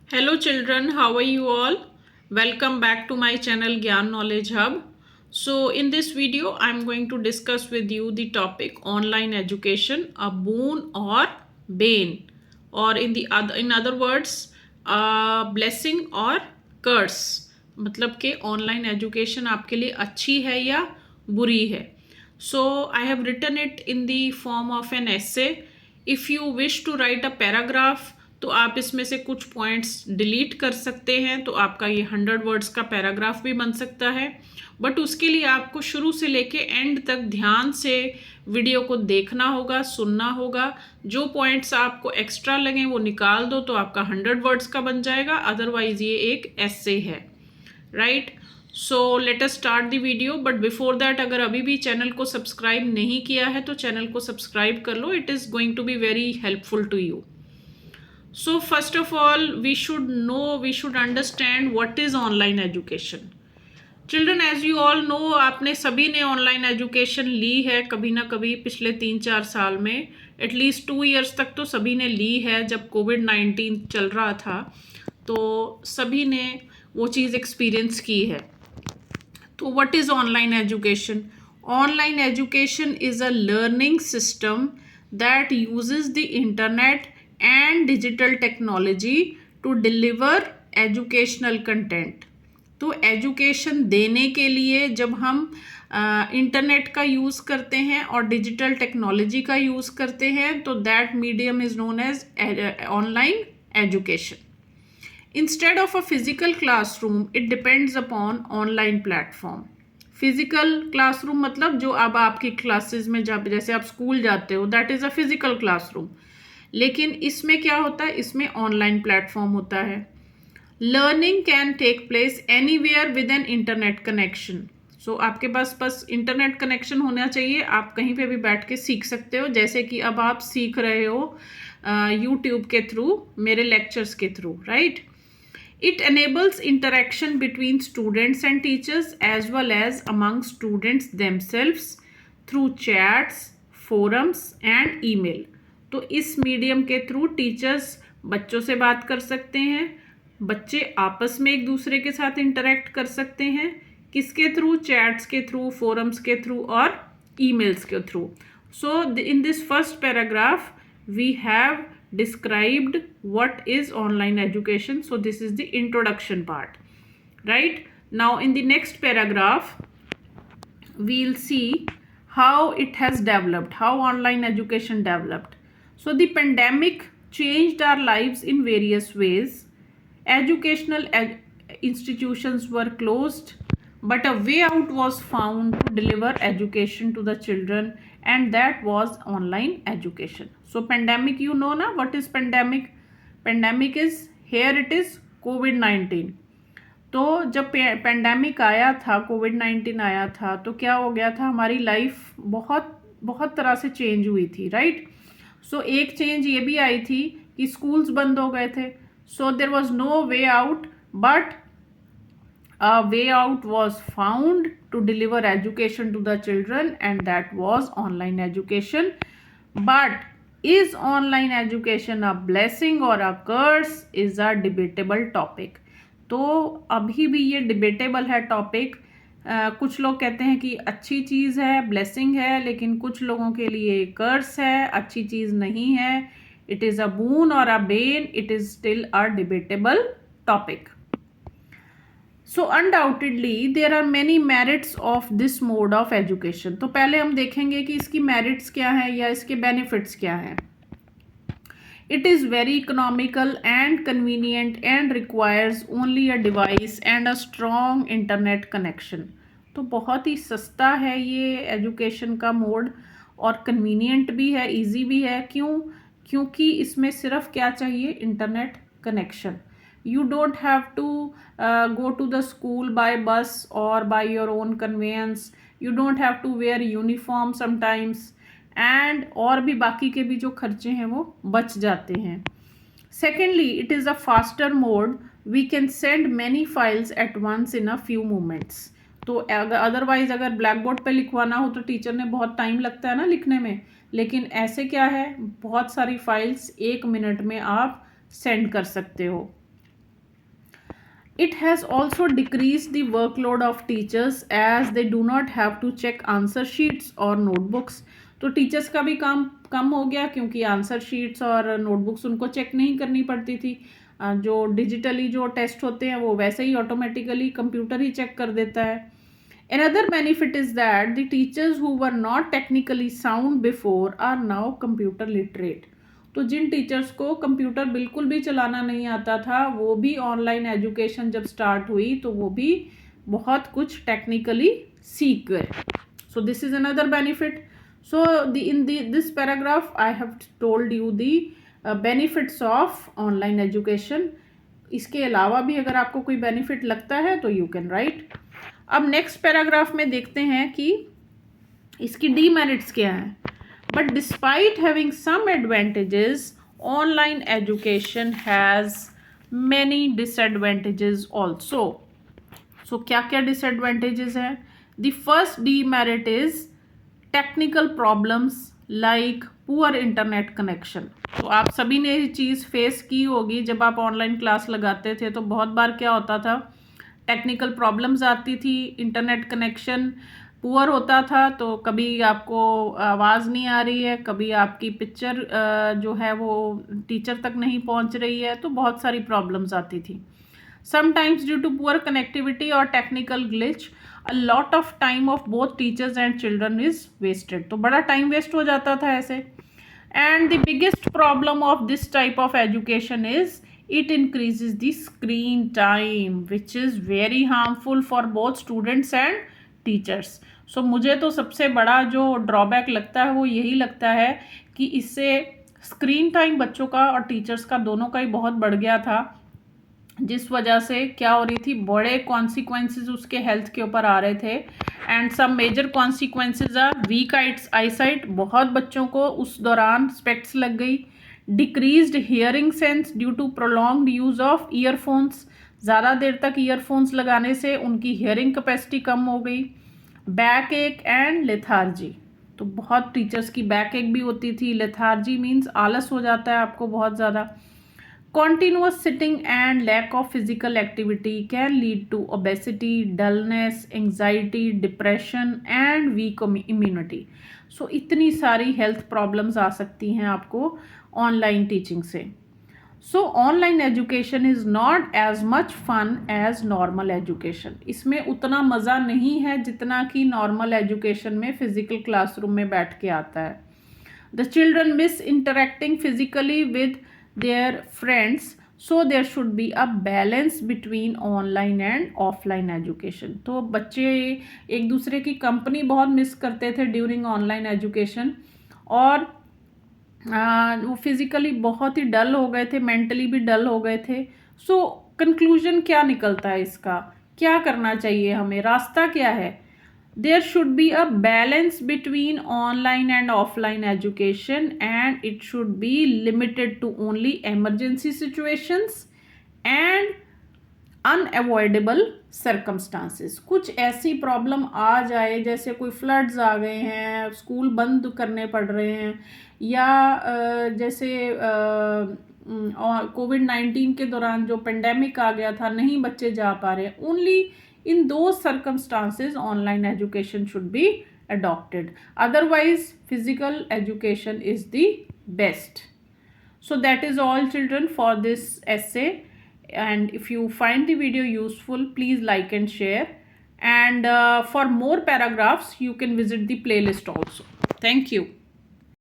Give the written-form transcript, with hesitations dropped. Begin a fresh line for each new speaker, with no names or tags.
Hello children, how are you all? Welcome back to my channel Gyan Knowledge Hub. So in this video, I'm going to discuss with you the topic online education, a boon or bane, or in other words, a blessing or curse. मतलब कि online education आपके लिए अच्छी है या बुरी है. So I have written it in the form of an essay. If you wish to write a paragraph, तो आप इसमें से कुछ पॉइंट्स डिलीट कर सकते हैं, तो आपका ये 100 वर्ड्स का पैराग्राफ भी बन सकता है. बट उसके लिए आपको शुरू से लेके एंड तक ध्यान से वीडियो को देखना होगा, सुनना होगा. जो पॉइंट्स आपको एक्स्ट्रा लगें वो निकाल दो, तो आपका 100 वर्ड्स का बन जाएगा. अदरवाइज ये एक एस्से है, right. So let us start the video. But before that, अगर अभी भी चैनल को सब्सक्राइब नहीं किया है तो चैनल को सब्सक्राइब कर लो. It is going to be very helpful to you. So first of all, we should understand what is online education. Children, as you all know, आपने सभी ने ऑनलाइन एजुकेशन ली है कभी ना कभी पिछले 3-4 साल में. एटलीस्ट 2 ईयर्स तक तो सभी ने ली है. जब कोविड-19 चल रहा था तो सभी ने वो चीज़ एक्सपीरियंस की है. तो what is online education? Online education is a learning system that uses the internet and digital technology to deliver educational content. तो एजुकेशन देने के लिए जब हम इंटरनेट का यूज़ करते हैं और डिजिटल टेक्नोलॉजी का यूज़ करते हैं तो that medium is known as online education. Instead of a physical classroom it depends upon online platform. Physical classroom मतलब जो अब आपकी क्लासेस में जब जैसे आप स्कूल जाते हो, that is a physical classroom. लेकिन इसमें क्या होता है, इसमें ऑनलाइन प्लेटफॉर्म होता है. Learning can take place anywhere with an internet connection. So आपके पास बस इंटरनेट कनेक्शन होना चाहिए, आप कहीं पे भी बैठ के सीख सकते हो. जैसे कि अब आप सीख रहे हो यूट्यूब के थ्रू, मेरे लेक्चर्स के through, right. It enables interaction between students and teachers as well as among students themselves through chats, forums and email. तो इस मीडियम के थ्रू टीचर्स बच्चों से बात कर सकते हैं, बच्चे आपस में एक दूसरे के साथ इंटरेक्ट कर सकते हैं. किसके थ्रू? चैट्स के थ्रू, फोरम्स के थ्रू और ईमेल्स के through. So in this first paragraph we have described what is online education. So this is the introduction part, right. Now in the next paragraph we'll see how it has developed, how online education developed. So the pandemic changed our lives in various ways. Educational institutions were closed, but a way out was found to deliver education to the children, and that was online education. So pandemic, you know na what is pandemic? Pandemic is, here it is COVID-19. तो जब pandemic आया था, कोविड-19 आया था, तो क्या हो गया था, हमारी लाइफ बहुत बहुत तरह से चेंज हुई थी, राइट. सो एक चेंज ये भी आई थी कि स्कूल्स बंद हो गए थे. So there was no way out, but a way out was found to deliver education to the children, and that was online education. But is online education a blessing or a curse is a debatable topic. तो अभी भी ये debatable है topic. कुछ लोग कहते हैं कि अच्छी चीज़ है, ब्लेसिंग है, लेकिन कुछ लोगों के लिए कर्स है, अच्छी चीज़ नहीं है. इट इज़ अ बून और a bane, it is still a debatable topic. So undoubtedly there are many merits of this mode of education. तो पहले हम देखेंगे कि इसकी मेरिट्स क्या हैं या इसके बेनिफिट्स क्या हैं. It is very economical and convenient and requires only a device and a strong internet connection. तो बहुत ही सस्ता है ये एजुकेशन का मोड, और कन्वीनियंट भी है, ईजी भी है. क्यों? क्योंकि इसमें सिर्फ क्या चाहिए, internet connection. You don't have to go to the school by bus or by your own conveyance. You don't have to wear uniform sometimes, and और भी बाकी के भी जो खर्चे हैं वो बच जाते हैं. Secondly, it is a faster mode. We can send many files at once in a few moments. तो अदरवाइज अगर ब्लैक बोर्ड पे लिखवाना हो तो टीचर ने बहुत टाइम लगता है ना लिखने में, लेकिन ऐसे क्या है, बहुत सारी फाइल्स 1 मिनट में आप सेंड कर सकते हो. It has also decreased the workload of teachers as they do not have to check answer sheets or notebooks. तो टीचर्स का भी काम कम हो गया क्योंकि आंसर शीट्स और नोटबुक्स उनको चेक नहीं करनी पड़ती थी. जो डिजिटली जो टेस्ट होते हैं वो वैसे ही ऑटोमेटिकली कंप्यूटर ही चेक कर देता है. Another benefit is that the teachers who were not technically sound before are now computer literate. तो जिन टीचर्स को कंप्यूटर बिल्कुल भी चलाना नहीं आता था वो भी ऑनलाइन एजुकेशन जब स्टार्ट हुई तो वो भी बहुत कुछ टेक्निकली सीख गए. So this is another benefit. So in this paragraph I have told you the benefits of online education. इसके अलावा भी अगर आपको कोई बेनिफिट लगता है तो यू कैन राइट. अब नेक्स्ट पैराग्राफ में देखते हैं कि इसकी डीमेरिट्स क्या हैं. But despite having some advantages online education has many disadvantages also. So क्या क्या डिसएडवांटेजेस हैं. The first demerit is technical problems like poor internet connection. तो आप सभी ने ये चीज़ फेस की होगी. जब आप ऑनलाइन क्लास लगाते थे तो बहुत बार क्या होता था, टेक्निकल प्रॉब्लम्स आती थी, इंटरनेट कनेक्शन पुअर होता था. तो कभी आपको आवाज़ नहीं आ रही है, कभी आपकी पिक्चर जो है वो टीचर तक नहीं पहुंच रही है, तो बहुत सारी प्रॉब्लम्स आती थी. Sometimes due to poor connectivity और technical glitch a lot of time of both teachers and children is wasted. तो बड़ा टाइम वेस्ट हो जाता था ऐसे. And the biggest problem of this type of education is it increases the screen time which is very harmful for both students and teachers. So मुझे तो सबसे बड़ा जो ड्रॉबैक लगता है वो यही लगता है कि इससे स्क्रीन टाइम बच्चों का और टीचर्स का दोनों का ही बहुत बढ़ गया था, जिस वजह से क्या हो रही थी, बड़े कॉन्सिक्वेंसेस उसके हेल्थ के ऊपर आ रहे थे. And some major consequences are weak eyesight. बहुत बच्चों को उस दौरान स्पेक्ट्स लग गई. Decreased hearing sense due to prolonged use of earphones. ज़्यादा देर तक ईयरफोन्स लगाने से उनकी हियरिंग कैपेसिटी कम हो गई. बैक एक एंड लेथार्जी. तो बहुत टीचर्स की बैक एक भी होती थी. लेथार्जी मीन्स आलस हो जाता है आपको बहुत ज़्यादा. Continuous sitting and lack of physical activity can lead to obesity, dullness, anxiety, depression and weak immunity. So इतनी सारी हेल्थ प्रॉब्लम्स आ सकती हैं आपको ऑनलाइन टीचिंग से. So online education is not as much fun as normal education. इसमें उतना मज़ा नहीं है जितना कि नॉर्मल एजुकेशन में फिजिकल क्लासरूम में बैठ के आता है. The children miss interacting physically with their friends. So there should be a balance between online and offline education. तो बच्चे एक दूसरे की कंपनी बहुत मिस करते थे ड्यूरिंग ऑनलाइन एजुकेशन, और वो फिज़िकली बहुत ही डल हो गए थे, मेंटली भी डल हो गए थे. सो कंक्लूजन क्या निकलता है इसका, क्या करना चाहिए हमें, रास्ता क्या है. There should be a balance between online and offline education and it should be limited to only emergency situations and unavoidable circumstances. कुछ ऐसी प्रॉब्लम आ जाए जैसे कोई फ्लड्स आ गए हैं, स्कूल बंद करने पड़ रहे हैं, या जैसे कोविड-19 के दौरान जो पेंडेमिक आ गया था, नहीं बच्चे जा पा रहे. ओनली इन दो circumstances online education should be adopted. Otherwise, physical education is the best. So that is all, children, for this essay. And if you find the video useful, please like and share. And for more paragraphs, you can visit the playlist also. Thank you.